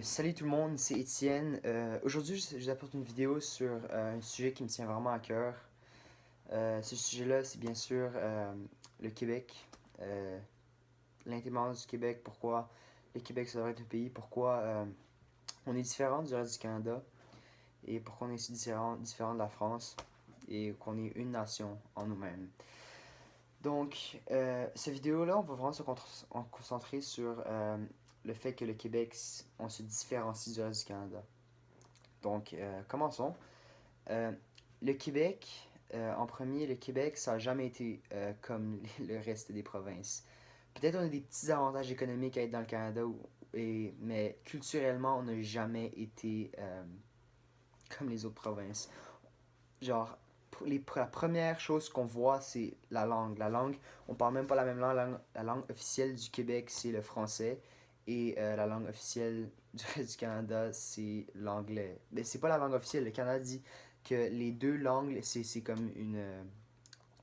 Salut tout le monde, c'est Étienne. Aujourd'hui, je vous apporte une vidéo sur un sujet qui me tient vraiment à cœur. Ce sujet-là, c'est bien sûr le Québec, euh, l'indépendance du Québec, pourquoi le Québec ça devrait être un pays, pourquoi on est différent du reste du Canada et pourquoi on est si différent de la France et qu'on est une nation en nous-mêmes. Cette vidéo-là, on va vraiment en concentrer sur le fait que le Québec, on se différencie du reste du Canada. Commençons. Euh, le Québec, en premier, le Québec, ça n'a jamais été comme le reste des provinces. Peut-être on a des petits avantages économiques à être dans le Canada, mais culturellement, on n'a jamais été comme les autres provinces. Genre, la première chose qu'on voit, c'est la langue. La langue, on parle même pas la même langue. La langue officielle du Québec, c'est le français. Et la langue officielle du reste du Canada, c'est l'anglais. Mais c'est pas la langue officielle. Le Canada dit que les deux langues, c'est comme une.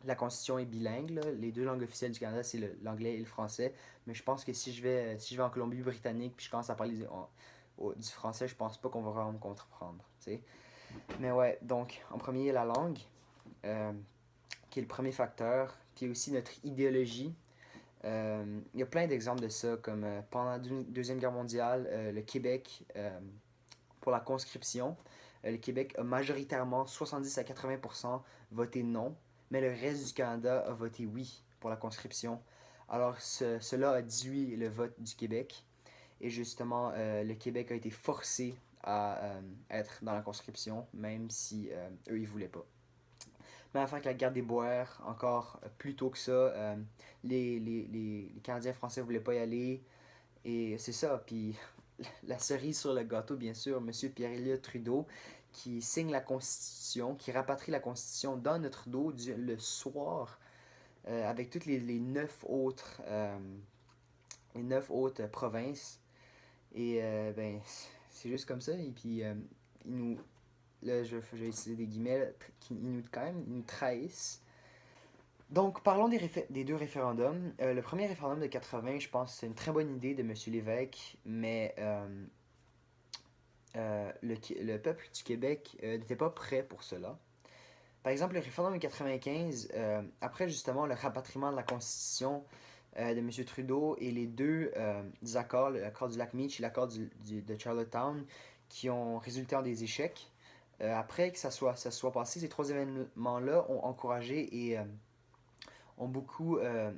La constitution est bilingue, là. Les deux langues officielles du Canada, c'est l'anglais et le français. Mais je pense que si je vais en Colombie-Britannique puis je commence à parler du français, je pense pas qu'on va vraiment me comprendre. T'sais. Mais ouais, donc en premier, la langue, euh, qui est le premier facteur. Puis aussi notre idéologie. Il y a plein d'exemples de ça, comme pendant la Deuxième Guerre mondiale, le Québec, pour la conscription, le Québec a majoritairement 70 à 80% voté non, mais le reste du Canada a voté oui pour la conscription. Alors cela a dilué le vote du Québec et justement le Québec a été forcé à être dans la conscription, même si eux ils voulaient pas. Mais afin que la guerre des Boers, encore plus tôt que ça, les Canadiens français voulaient pas y aller. Et c'est ça. Puis la cerise sur le gâteau, bien sûr, M. Pierre-Éliott Trudeau, qui signe la Constitution, qui rapatrie la Constitution dans notre dos le soir, avec toutes les neuf autres provinces. Et ben, c'est juste comme ça. Et puis, ils nous, là, je vais utiliser des guillemets, là, ils nous trahissent. Donc, parlons des deux référendums. Le premier référendum de 80, je pense que c'est une très bonne idée de M. Lévesque, mais le peuple du Québec n'était pas prêt pour cela. Par exemple, le référendum de 95, après justement le rapatriement de la Constitution de M. Trudeau et les deux accords, l'accord du lac Meach et l'accord de Charlottetown, qui ont résulté en des échecs, après que ça soit passé, ces trois événements-là ont encouragé et ont beaucoup euh,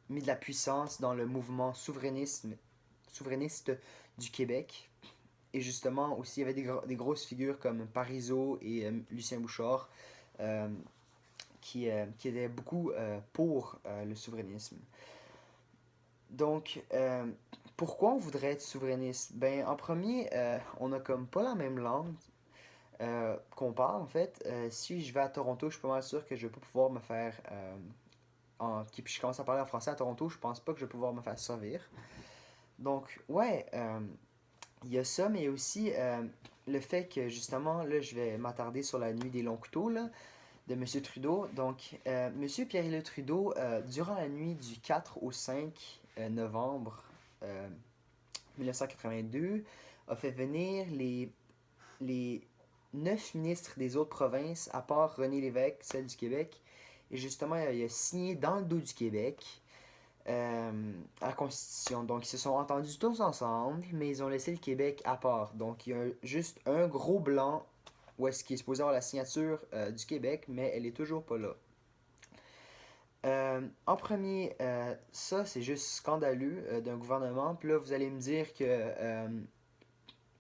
mis de la puissance dans le mouvement souverainiste du Québec. Et justement, aussi, il y avait des grosses figures comme Parizeau et Lucien Bouchard euh, qui étaient beaucoup pour le souverainisme. Donc, pourquoi on voudrait être souverainiste? Ben, en premier, on a comme pas la même langue qu'on parle, en fait. Si je vais à Toronto, je suis pas mal sûr que je vais pas pouvoir me faire puis je commence à parler en français à Toronto, je pense pas que je vais pouvoir me faire servir. Donc, ouais, il y a ça, mais il y a aussi le fait que, justement, là, je vais m'attarder sur la nuit des longs couteaux, là, de M. Trudeau. Donc, M. Pierre-Éliott Trudeau, durant la nuit du 4 au 5 novembre 1982, a fait venir les 9 ministres des autres provinces, à part René Lévesque, celle du Québec. Et justement, il a signé dans le dos du Québec la Constitution. Donc, ils se sont entendus tous ensemble, mais ils ont laissé le Québec à part. Donc, il y a juste un gros blanc où est-ce qu'il est supposé avoir la signature du Québec, mais elle est toujours pas là. En premier, ça c'est juste scandaleux d'un gouvernement. Puis là, vous allez me dire que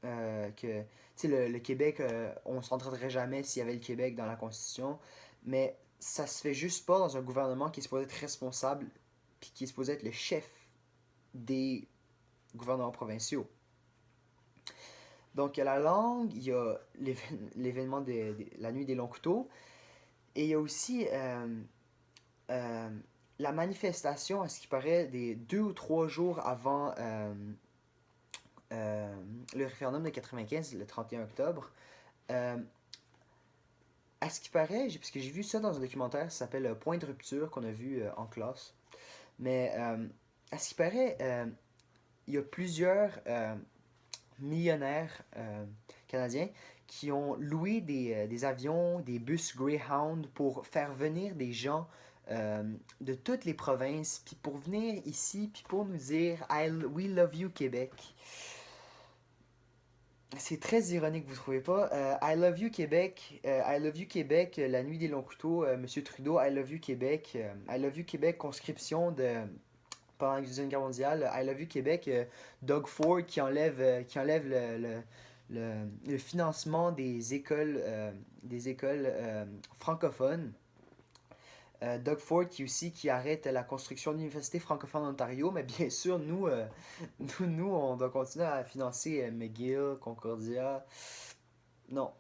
le Québec, on s'entendrait jamais s'il y avait le Québec dans la Constitution, mais ça se fait juste pas dans un gouvernement qui est supposé être responsable puis qui est supposé être le chef des gouvernements provinciaux. Donc il y a la langue, il y a l'événement de la nuit des longs couteaux, et il y a aussi euh, la manifestation, à ce qui paraît, des 2 ou 3 jours avant euh, le référendum de 95, le 31 octobre. Euh, à ce qui paraît, parce que j'ai vu ça dans un documentaire qui s'appelle Point de rupture qu'on a vu en classe, mais à ce qui paraît, il y a plusieurs millionnaires canadiens qui ont loué des avions, des bus Greyhound pour faire venir des gens de toutes les provinces, puis pour venir ici, puis pour nous dire We love you Québec. C'est très ironique, vous trouvez pas? I love you Québec, I love you Québec, la nuit des longs couteaux, Monsieur Trudeau, I love you Québec, I love you Québec, conscription de pendant la Deuxième Guerre mondiale, I love you Québec, Doug Ford qui enlève le financement des écoles francophones. Doug Ford qui arrête la construction de l'Université francophone d'Ontario, mais bien sûr, nous, on doit continuer à financer McGill, Concordia. Non.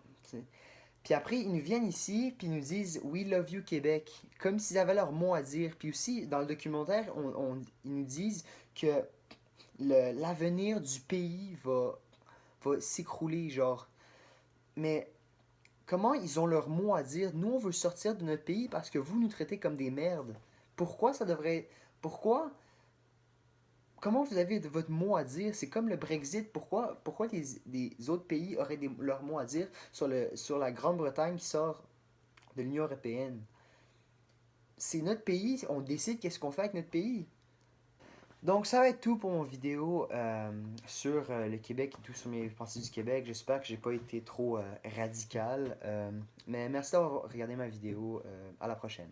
Puis après, ils nous viennent ici, puis ils nous disent We love you Québec, comme s'ils avaient leur mot à dire. Puis aussi, dans le documentaire, ils nous disent que l'avenir du pays va s'écrouler, genre. Mais comment ils ont leur mot à dire? Nous, on veut sortir de notre pays parce que vous nous traitez comme des merdes. Pourquoi ça devrait. Pourquoi? Comment vous avez votre mot à dire? C'est comme le Brexit. Pourquoi les autres pays auraient leur mot à dire sur la Grande-Bretagne qui sort de l'Union européenne? C'est notre pays, on décide qu'est-ce qu'on fait avec notre pays. Donc ça va être tout pour mon vidéo sur le Québec et tout sur mes pensées du Québec. J'espère que j'ai pas été trop radical. Mais merci d'avoir regardé ma vidéo. À la prochaine.